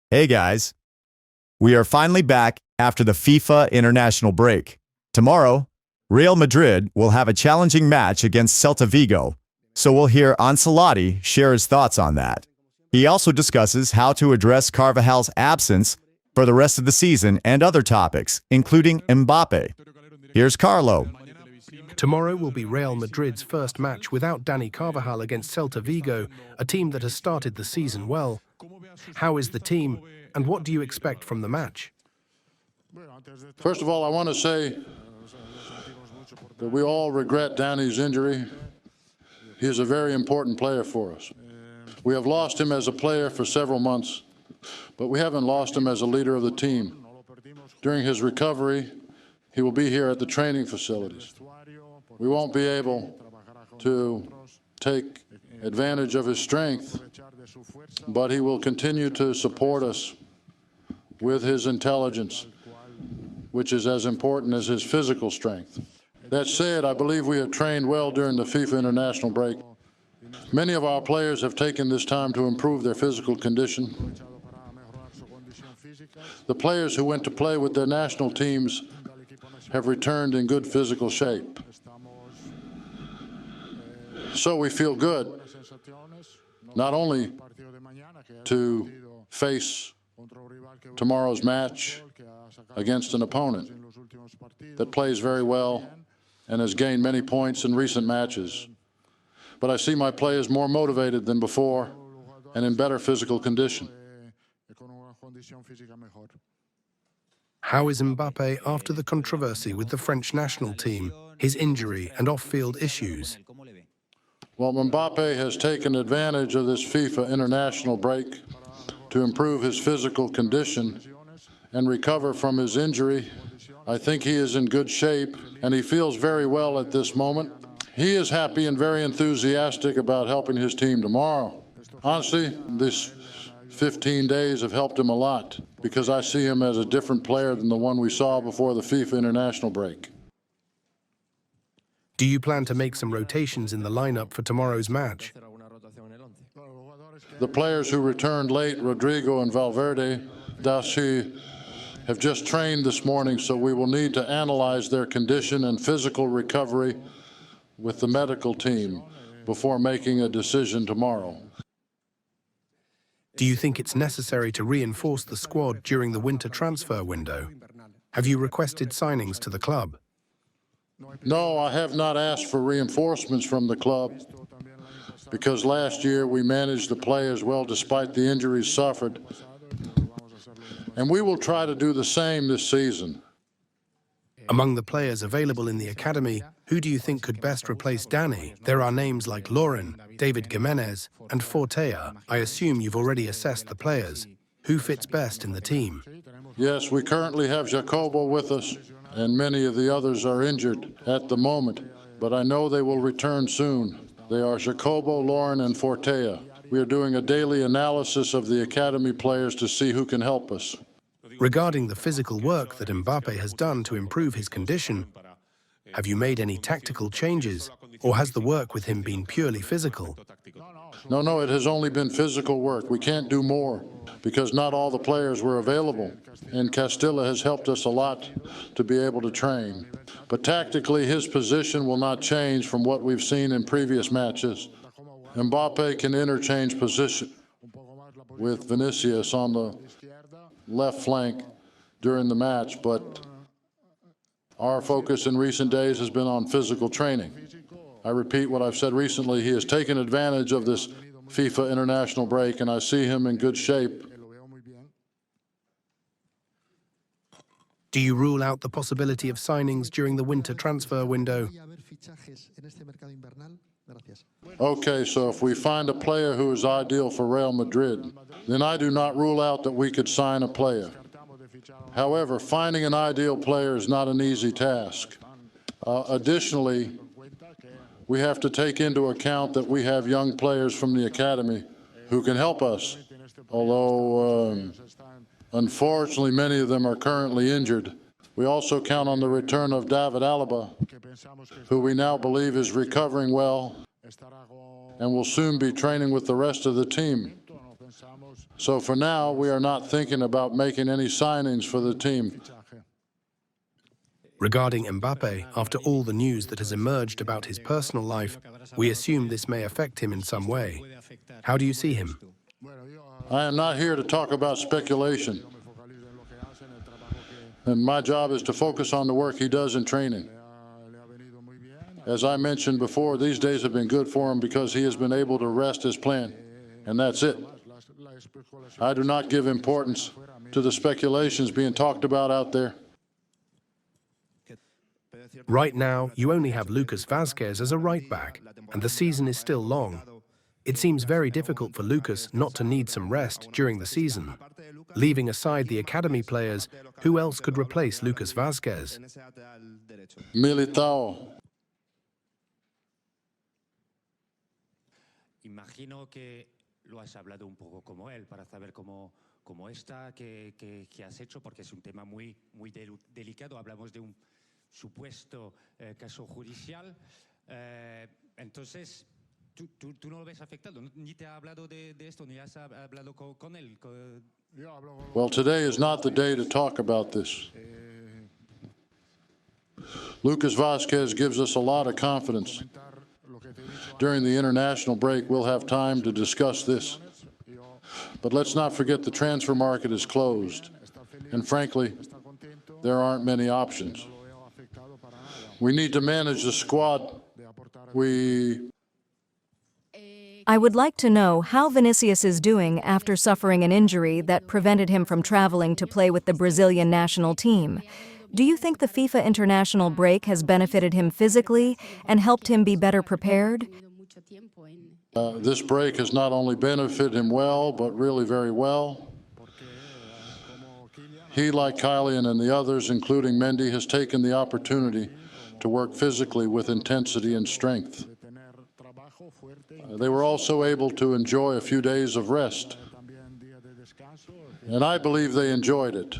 Hey guys, we are finally back after the FIFA international break. Tomorrow, Real Madrid will have a challenging match against Celta Vigo, so we'll hear Ancelotti share his thoughts on that. He also discusses how to address Carvajal's absence for the rest of the season and other topics, including Mbappe. Here's Carlo. Tomorrow will be Real Madrid's first match without Dani Carvajal against Celta Vigo, a team that has started the season well. How is the team, and what do you expect from the match? First of all, I want to say that we all regret Dani's injury. He is a very important player for us. We have lost him as a player for several months, but we haven't lost him as a leader of the team. During his recovery, he will be here at the training facilities. We won't be able to take advantage of his strength, but he will continue to support us with his intelligence, which is as important as his physical strength. That said, I believe we have trained well during the FIFA international break. Many of our players have taken this time to improve their physical condition. The players who went to play with their national teams have returned in good physical shape. So we feel good, not only to face tomorrow's match against an opponent that plays very well and has gained many points in recent matches, but I see my players more motivated than before and in better physical condition. How is Mbappe after the controversy with the French national team, his injury and off-field issues? Well, Mbappe has taken advantage of this FIFA international break to improve his physical condition and recover from his injury. I think he is in good shape, and he feels very well at this moment. He is happy and very enthusiastic about helping his team tomorrow. Honestly, this 15 days have helped him a lot because I see him as a different player than the one we saw before the FIFA international break. Do you plan to make some rotations in the lineup for tomorrow's match? The players who returned late, Rodrigo and Valverde, have just trained this morning, so we will need to analyze their condition and physical recovery with the medical team before making a decision tomorrow. Do you think it's necessary to reinforce the squad during the winter transfer window? Have you requested signings to the club? No, I have not asked for reinforcements from the club because last year we managed the players well despite the injuries suffered. And we will try to do the same this season. Among the players available in the academy, who do you think could best replace Dani? There are names like Lauren, David Jimenez, and Fortea. I assume you've already assessed the players. Who fits best in the team? Yes, we currently have Jacobo with us, and many of the others are injured at the moment, but I know they will return soon. They are Jacobo, Lauren, and Fortea. We are doing a daily analysis of the academy players to see who can help us. Regarding the physical work that Mbappe has done to improve his condition, have you made any tactical changes, or has the work with him been purely physical? No, it has only been physical work. We can't do more because not all the players were available, and Castilla has helped us a lot to be able to train. But tactically, his position will not change from what we've seen in previous matches. Mbappe can interchange position with Vinicius on the left flank during the match, but our focus in recent days has been on physical training. I repeat what I've said recently, he has taken advantage of this FIFA international break, and I see him in good shape. Do you rule out the possibility of signings during the winter transfer window? Okay, so if we find a player who is ideal for Real Madrid, then I do not rule out that we could sign a player. However, finding an ideal player is not an easy task. Additionally, we have to take into account that we have young players from the academy who can help us, although unfortunately many of them are currently injured. We also count on the return of David Alaba, who we now believe is recovering well and will soon be training with the rest of the team. So for now, we are not thinking about making any signings for the team. Regarding Mbappe, after all the news that has emerged about his personal life, we assume this may affect him in some way. How do you see him? I am not here to talk about speculation. And my job is to focus on the work he does in training. As I mentioned before, these days have been good for him because he has been able to rest his plan, and that's it. I do not give importance to the speculations being talked about out there. Right now, you only have Lucas Vazquez as a right-back, and the season is still long. It seems very difficult for Lucas not to need some rest during the season. Leaving aside the academy players, who else could replace Lucas Vazquez? Militao. Imagino que lo has hablado un poco como él para saber cómo está, qué has hecho, porque es un tema muy delicado. Hablamos de un supuesto caso judicial. Entonces, tú no lo ves afectado, ni te ha hablado de esto, ni has hablado con él. Well, today is not the day to talk about this. Lucas Vazquez gives us a lot of confidence. During the international break, we'll have time to discuss this. But let's not forget the transfer market is closed. And frankly, there aren't many options. We need to manage the squad. I would like to know how Vinicius is doing after suffering an injury that prevented him from traveling to play with the Brazilian national team. Do you think the FIFA international break has benefited him physically and helped him be better prepared? This break has not only benefited him well, but really very well. He, like Kylian and the others, including Mendy, has taken the opportunity to work physically with intensity and strength. They were also able to enjoy a few days of rest, and I believe they enjoyed it.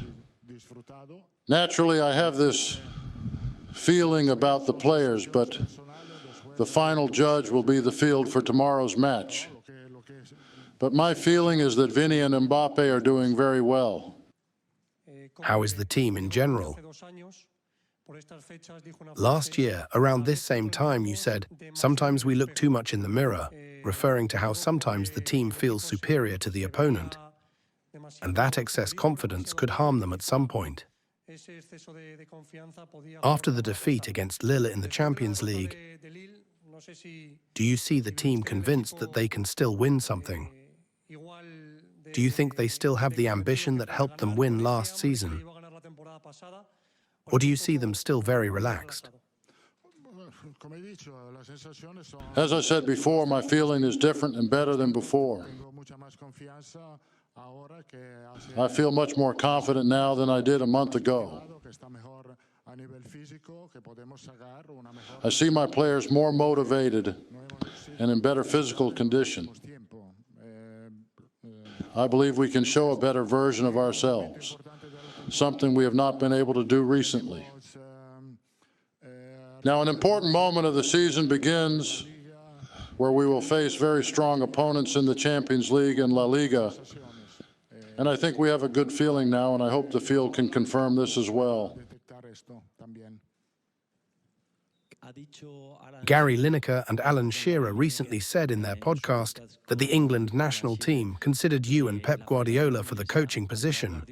Naturally, I have this feeling about the players, but the final judge will be the field for tomorrow's match. But my feeling is that Vini and Mbappe are doing very well. How is the team in general? Last year, around this same time, you said, sometimes we look too much in the mirror, referring to how sometimes the team feels superior to the opponent, and that excess confidence could harm them at some point. After the defeat against Lille in the Champions League, do you see the team convinced that they can still win something? Do you think they still have the ambition that helped them win last season? Or do you see them still very relaxed? As I said before, my feeling is different and better than before. I feel much more confident now than I did a month ago. I see my players more motivated and in better physical condition. I believe we can show a better version of ourselves, something we have not been able to do recently. Now, an important moment of the season begins where we will face very strong opponents in the Champions League and La Liga. And I think we have a good feeling now, and I hope the field can confirm this as well. Gary Lineker and Alan Shearer recently said in their podcast that the England national team considered you and Pep Guardiola for the coaching position.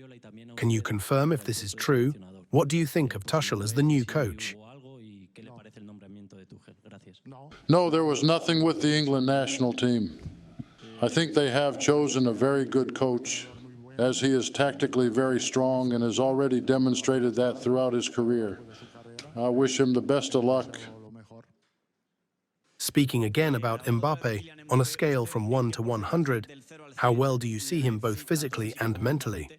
Can you confirm if this is true? What do you think of Tuchel as the new coach? No, there was nothing with the England national team. I think they have chosen a very good coach, as he is tactically very strong and has already demonstrated that throughout his career. I wish him the best of luck. Speaking again about Mbappe, on a scale from 1 to 100, how well do you see him both physically and mentally?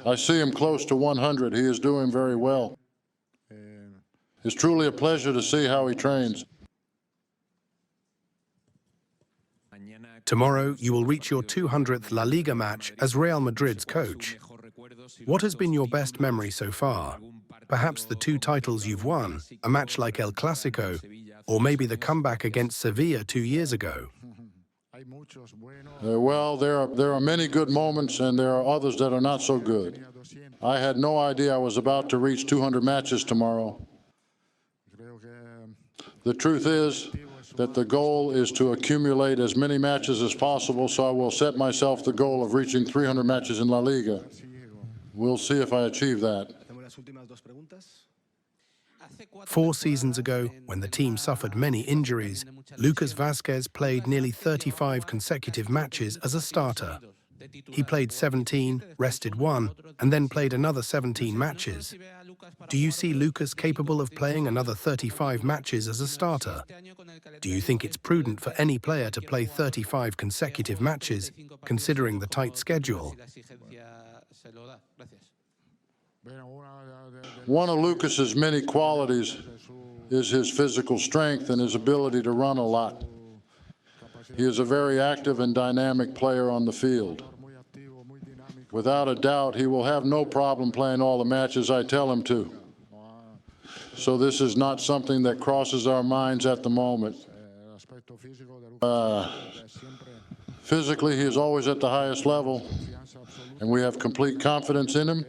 I see him close to 100. He is doing very well. It's truly a pleasure to see how he trains. Tomorrow, you will reach your 200th La Liga match as Real Madrid's coach. What has been your best memory so far? Perhaps the 2 titles you've won, a match like El Clasico, or maybe the comeback against Sevilla 2 years ago. Well, there are many good moments, and there are others that are not so good. I had no idea I was about to reach 200 matches tomorrow. The truth is that the goal is to accumulate as many matches as possible, so I will set myself the goal of reaching 300 matches in La Liga. We'll see if I achieve that. 4 seasons ago, when the team suffered many injuries, Lucas Vazquez played nearly 35 consecutive matches as a starter. He played 17, rested 1, and then played another 17 matches. Do you see Lucas capable of playing another 35 matches as a starter? Do you think it's prudent for any player to play 35 consecutive matches, considering the tight schedule? One of Lucas's many qualities is his physical strength and his ability to run a lot. He is a very active and dynamic player on the field. Without a doubt, he will have no problem playing all the matches I tell him to. So this is not something that crosses our minds at the moment. Physically, he is always at the highest level, and we have complete confidence in him,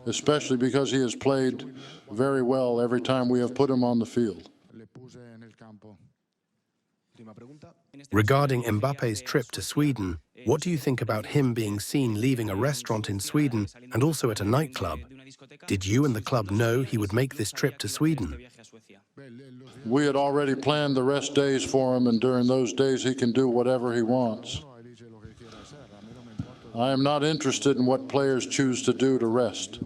especially because he has played very well every time we have put him on the field. Regarding Mbappe's trip to Sweden, what do you think about him being seen leaving a restaurant in Sweden and also at a nightclub? Did you and the club know he would make this trip to Sweden? We had already planned the rest days for him, and during those days he can do whatever he wants. I am not interested in what players choose to do to rest.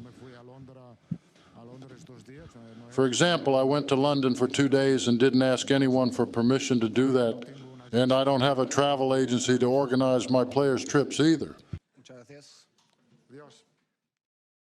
For example, I went to London for 2 days and didn't ask anyone for permission to do that, and I don't have a travel agency to organize my players' trips either.